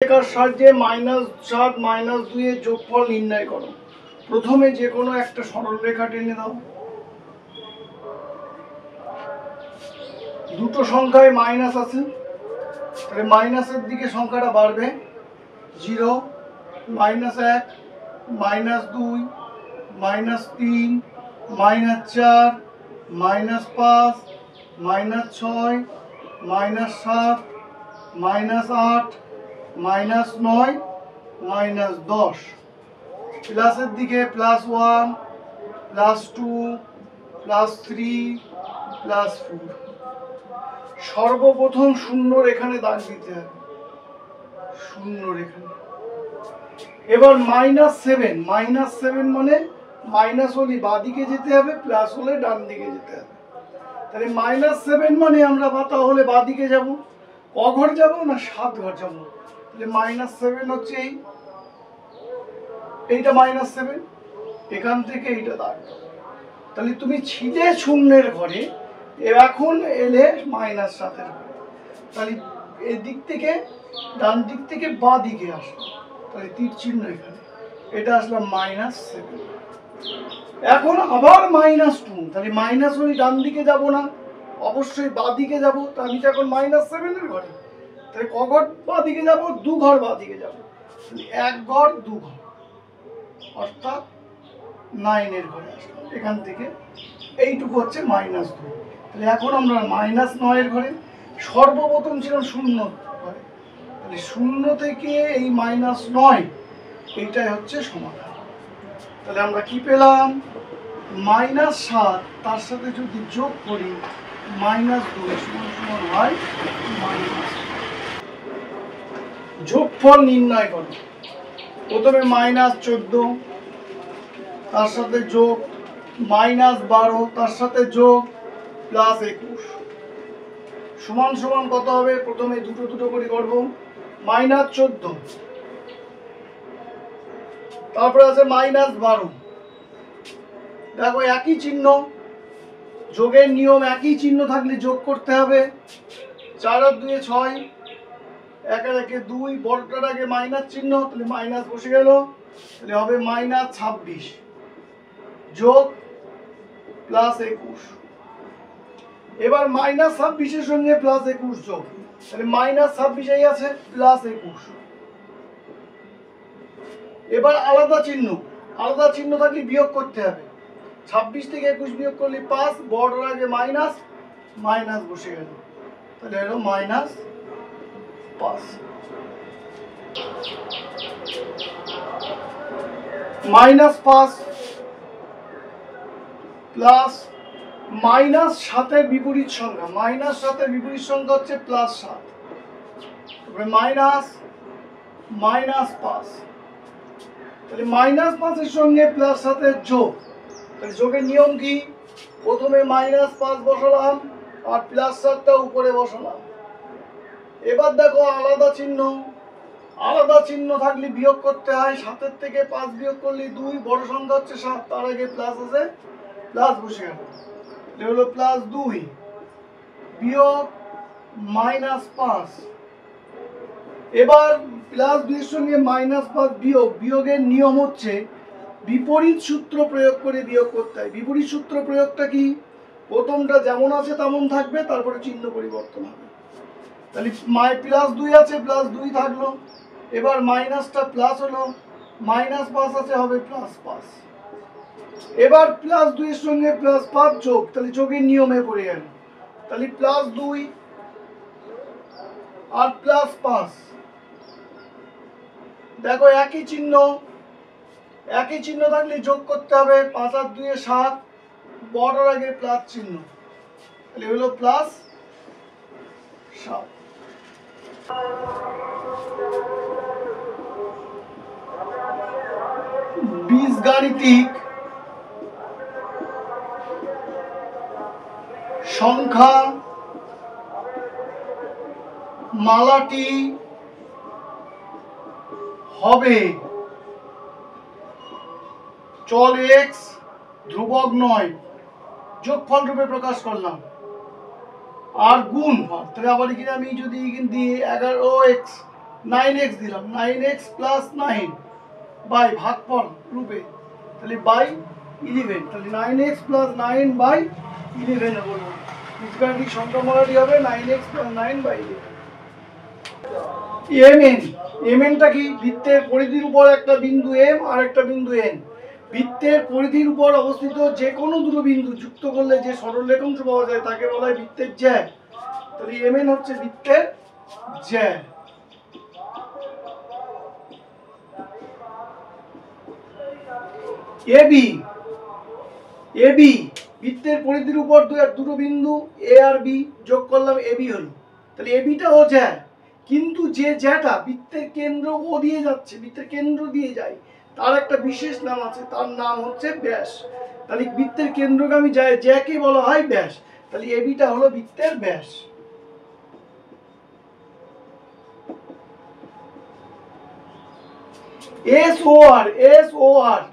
রেখার সাহায্যে -7 -2 এর যোগফল নির্ণয় করো। প্রথমে যে কোনো একটা সরলরেখা টেনে দাও। দুটো সংখ্যায় মাইনাস আছে, তাহলে মাইনাসের দিকে সংখ্যাটা বাড়বে। 0 -1 -2 -3 -4 -5 -6 -7 -8 -9 -10। প্লাসের দিকে +1 +2 +3 +4। সর্বপ্রথম শূন্যর এখানে দাগ দিতে হবে, শূন্যর এখানে। এবার -7 মানে মাইনাস হলে বাঁদিকে যেতে হবে, প্লাস হলে ডান দিকে যেতে হবে। তাহলে -7 মানে আমরা তাহলে বাঁদিকে যাব। ক ঘর যাব না 7 ঘর যাব। তাহলে -7 হচ্ছে এইটা -7, এখান থেকে এইটা দাগ। তাহলে তুমি ছিলে শূন্যের ঘরে, এখন এলে -7 ঘরে। তাহলে এদিক থেকে ডান দিক থেকে বাঁ দিকে আসলো, তাহলে তীর চিহ্ন এখানে, এটা আসলাম -7। এখন আবার -2, তাহলে মাইনাস হলে ডান দিকে যাব না, অবশ্যই বাঁ দিকে যাব। তো আমি তো এখন -7 এর ঘরে, তাহলে ক ঘর বাঁ দিকে যাব? 2 ঘর বাঁ দিকে যাব। 1 ঘর 2 ঘর, অর্থাৎ 9 এর ঘরে আসলাম। এখান থেকে এইটুকু হচ্ছে -2। তাহলে এখন আমরা -9 এর ঘরে। সর্বপ্রথম ছিলাম শূন্য ঘরে, তাহলে শূন্য থেকে এই -9, এইটাই হচ্ছে সমাধান। তাহলে আমরা কি পেলাম? -7 তার সাথে যদি যোগ করি -2 সমান হয় -। যোগফল নির্ণয় করো। প্রথমে -14 তার সাথে যোগ, -12 তার সাথে যোগ, +21 সমান সমান কত হবে? প্রথমে দুটো দুটো করে করব। -14, তারপরে আছে -12। দেখো একই চিহ্ন, যোগের নিয়ম, একই চিহ্ন থাকলে যোগ করতে হবে। 4 আর 2 6, 1 আর 1 2, বড়টার আগে মাইনাস চিহ্ন, তাহলে মাইনাস বসে গেল। তাহলে হবে -26 যোগ +21। এবার -26 এর সঙ্গে +21 যোগ, তাহলে -26 এই আছে, +21। এবার আলাদা চিহ্ন থাকলে বিয়োগ করতে হবে। 26 থেকে 21 বিয়োগ করলে 5, বড়র আগে মাইনাস, মাইনাস বসে গেল, তাহলে হলো -5। -5 প্লাস -7 এর বিপরীত সংখ্যা, -7 এর বিপরীত সংখ্যা হচ্ছে +7, তারপরে -5। তাহলে -5 এর সঙ্গে +7 এর যোগ, তাহলে যোগের নিয়ম কি? প্রথমে -5 বসালাম আর +7টা উপরে বসালাম। এবার দেখো আলাদা চিহ্ন থাকলে বিয়োগ করতে হয়। 7 থেকে 5 বিয়োগ করলে 2, বড় সংখ্যা হচ্ছে 7, তার আগে প্লাস আছে, প্লাস বসে গেল, হলো +2 বিয়োগ -5। এবার +2 এর সঙ্গে -5 বিয়োগের নিয়ম হচ্ছে বিপরীত সূত্র প্রয়োগ করে বিয়োগ করতে হয়। বিপরীত সূত্র প্রয়োগটা কি? প্রথমটা যেমন আছে তেমন থাকবে, তারপরে চিহ্ন পরিবর্তন হবে। তাহলে +2 আছে, +2 থাকলো। এবার মাইনাসটা প্লাস হলো, -5 আছে, হবে +5। এবার +2 এর সঙ্গে +5 যোগ, তাহলে যোগের নিয়মে পড়ে গেল। তাহলে +2 আর +5, দেখো একই চিহ্ন থাকলে যোগ করতে হবে। 5 আর 2 7, বড়র আগে প্লাস চিহ্ন, তাহলে হলো +7। বীজগাণিতিক সংখ্যা মালাটি হবে চল x, ধ্রুবক নয়, যোগফল রূপে প্রকাশ করলাম, আর গুণ, তাহলে আবার এখানে আমি যদি এখানে দিই 11x 9x দিলাম, 9x প্লাস 9 বাই ভাগফল রূপে, তাহলে বাই 11, তাহলে 9x প্লাস 9 বাই 11 এ বলবো বীজগাণিতিক সংখ্যা মডেলটি হবে 9x প্লাস 9 বাই 11। mnটা কি? বৃত্তের পরিধির উপর একটা বিন্দু m আর একটা বিন্দু n। বৃত্তের পরিধির উপর অবস্থিত যে কোনো দুটো বিন্দু যুক্ত করলে যে সরলরেখা অংশ পাওয়া যায় তাকে বলা হয় বৃত্তের জ্যা। তাহলে mn হচ্ছে বৃত্তের জ্যা। ab বৃত্তের পরিধির উপর দুটো বিন্দু a আর b যোগ করলাম ab হলো, তাহলে abটাও জ্যা। কিন্তু যে জ্যাটা বৃত্তের কেন্দ্র ও দিয়ে যাচ্ছে, বৃত্তের কেন্দ্র দিয়ে যায়, তার একটা বিশেষ নাম আছে, তার নাম হচ্ছে ব্যাস। তাহলে বৃত্তের কেন্দ্রগামী জ্যাকে বলা হয় ব্যাস। তাহলে এবিটা হলো বৃত্তের ব্যাস। SOR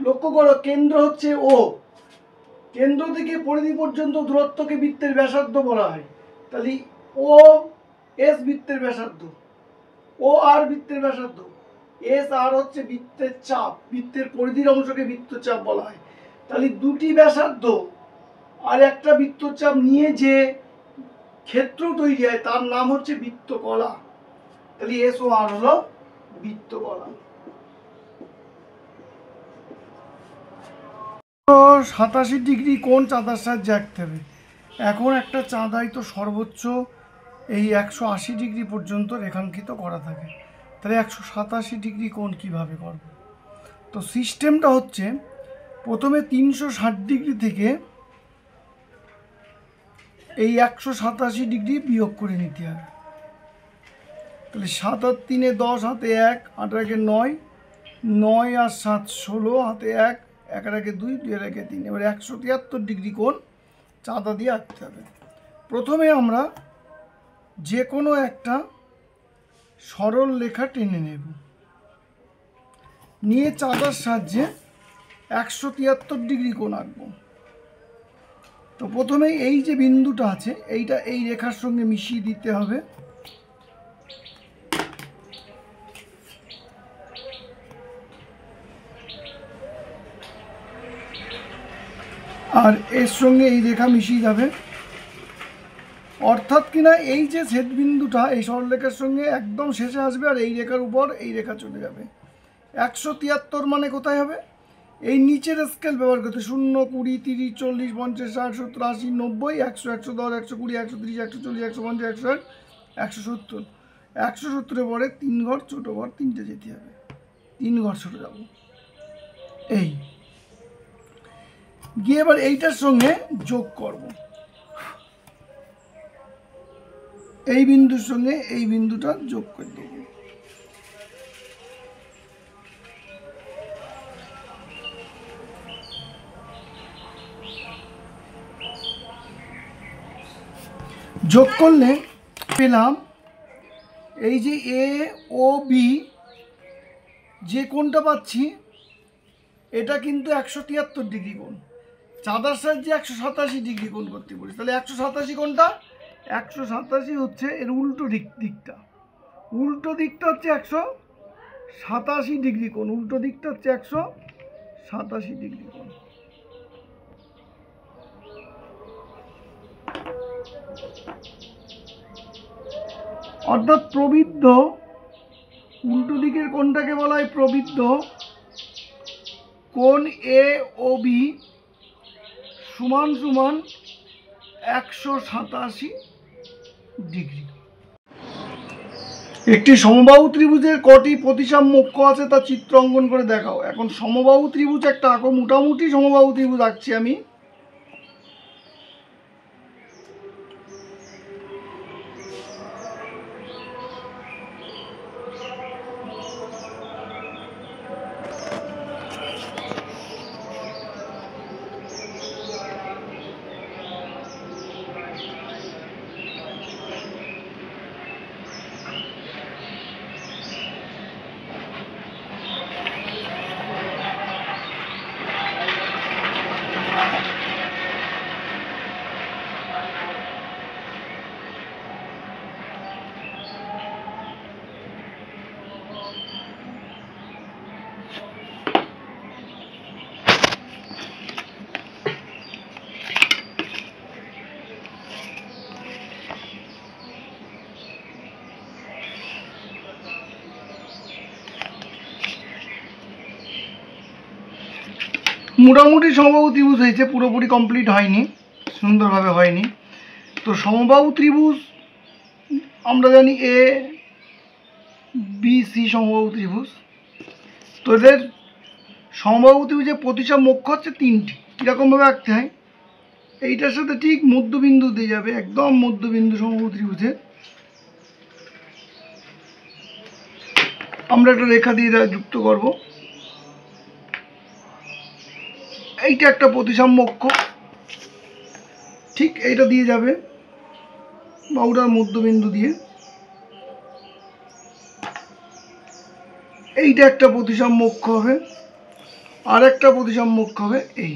লক্ষ্য করো, কেন্দ্র হচ্ছে ও, কেন্দ্র থেকে পরিধি পর্যন্ত দূরত্বকে বৃত্তের ব্যাসার্ধ বলা হয়। তাহলে ও এস বৃত্তের ব্যাসার্ধ, ও আর বৃত্তের ব্যাসার্ধ, এস আর হচ্ছে বৃত্তের চাপ, বৃত্তের পরিধির অংশকে বৃত্তচাপ বলা হয়। তাহলে দুটি ব্যাসার্ধ আর একটা বৃত্তচাপ নিয়ে যে ক্ষেত্র তৈরি হয় তার নাম হচ্ছে বৃত্তকলা। তাহলে SOR হলো বৃত্তকলা। 87 ডিগ্রি কোণ চাঁদার সাহায্যে আঁকতে হবে। এখন একটা চাঁদাই তো সর্বোচ্চ এই 180 ডিগ্রি পর্যন্ত রেখাঙ্কিত করা থাকে, তাহলে 187 ডিগ্রি কোণ কিভাবে করব? তো সিস্টেমটা হচ্ছে, প্রথমে 360 ডিগ্রি থেকে এই 187 ডিগ্রি বিয়োগ করে নিতে হবে। তাহলে 7 আর 3 10, হাতে 1, 8 আর 1 9, 9 আর 7 16, হাতে 1, 1 আর 1 2, 2 আর 1 3। এবার 173 ডিগ্রি কোণ চাঁদা দিয়ে আঁকতে হবে। প্রথমে আমরা যে কোনো একটা সরল রেখা টেনে নেব, নিয়ে চাঁদার সাহায্যে 173 ডিগ্রি কোণ আঁকবো। তো প্রথমে এই যে বিন্দুটা আছে এইটা এই রেখার সঙ্গে মিশিয়ে দিতে হবে। আর এর সঙ্গে এই রেখা মিশিয়ে যাবে, অর্থাৎ কিনা এই যে ছেদ বিন্দুটা এই সরলরেখার সঙ্গে একদম শেষে আসবে আর এই রেখার উপর এই রেখা চলে যাবে। 173 মানে কোথায় হবে? এই নিচের স্কেল ব্যবহার করতে 0 20 30 40 50 60 70 80 90 100 110 120 130 140 150 160 170। 170-এর পরে 3 ঘর ছোট ঘর 3টে যেতে হবে, 3 ঘর ছোট যাব। এই গিয়ে এবার এইটার সঙ্গে যোগ করব, এই বিন্দুর সঙ্গে এই বিন্দুটা যোগ করে দেব। যোগ করলে পেলাম এই যে AOB যে কোণটা পাচ্ছি এটা কিন্তু 173 ডিগ্রি কোণ, চাঁদার সাহায্যে 187 ডিগ্রি কোণ করতে পারি। তাহলে 187 কোণটা 187 হচ্ছে এর উল্টো দিকটা, উল্টো দিকটা হচ্ছে 187 ডিগ্রি কোণ, উল্টো দিকটা হচ্ছে 187 ডিগ্রি কোণ। অর্থাৎ প্রবৃদ্ধ, উল্টো দিকের কোণটাকে বলা হয় প্রবৃদ্ধ। কোণ AOB সমান সমান 187 ডিগ্রি। একটি সমবাহু ত্রিভুজের কটি প্রতিসাম্য অক্ষ আছে তা চিত্র অঙ্কন করে দেখাও। এখন সমবাহু ত্রিভুজ একটা আঁকো, মোটামুটি সমবাহু ত্রিভুজ আঁকছি আমি। মোটামুটি সমবাহু ত্রিভুজ হয়েছে, পুরোপুরি কমপ্লিট হয়নি, সুন্দরভাবে হয়নি। তো সমবাহু ত্রিভুজ আমরা জানি এ বি সি সমবাহু ত্রিভুজ। তো এদের সমবাহু ত্রিভুজের প্রতিসাম্য অক্ষ হচ্ছে 3টি। কীরকমভাবে আঁকতে হয়, এইটার সাথে ঠিক মধ্যবিন্দু দিয়ে যাবে, একদম মধ্যবিন্দু সমবাহু ত্রিভুজে আমরা একটা রেখা দিয়ে যুক্ত করব। এইটা একটা প্রতিসাম্য অক্ষ, ঠিক এইটা দিয়ে যাবে বাহুটার মধ্যবিন্দু দিয়ে। এইটা একটা প্রতিসাম্য অক্ষ হবে, আর একটা প্রতিসাম্য অক্ষ হবে এই।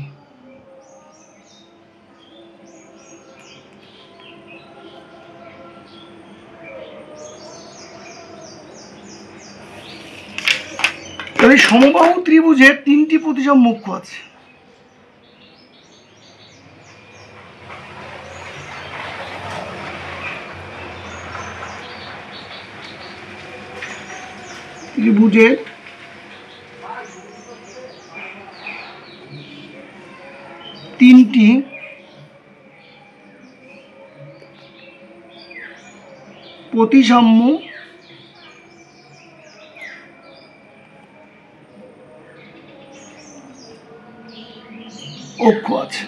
তাহলে সমবাহু ত্রিভুজের 3টি প্রতিসাম্য অক্ষ আছে। ত্রিভুজের 3টি প্রতিসাম্য অক্ষ আছে।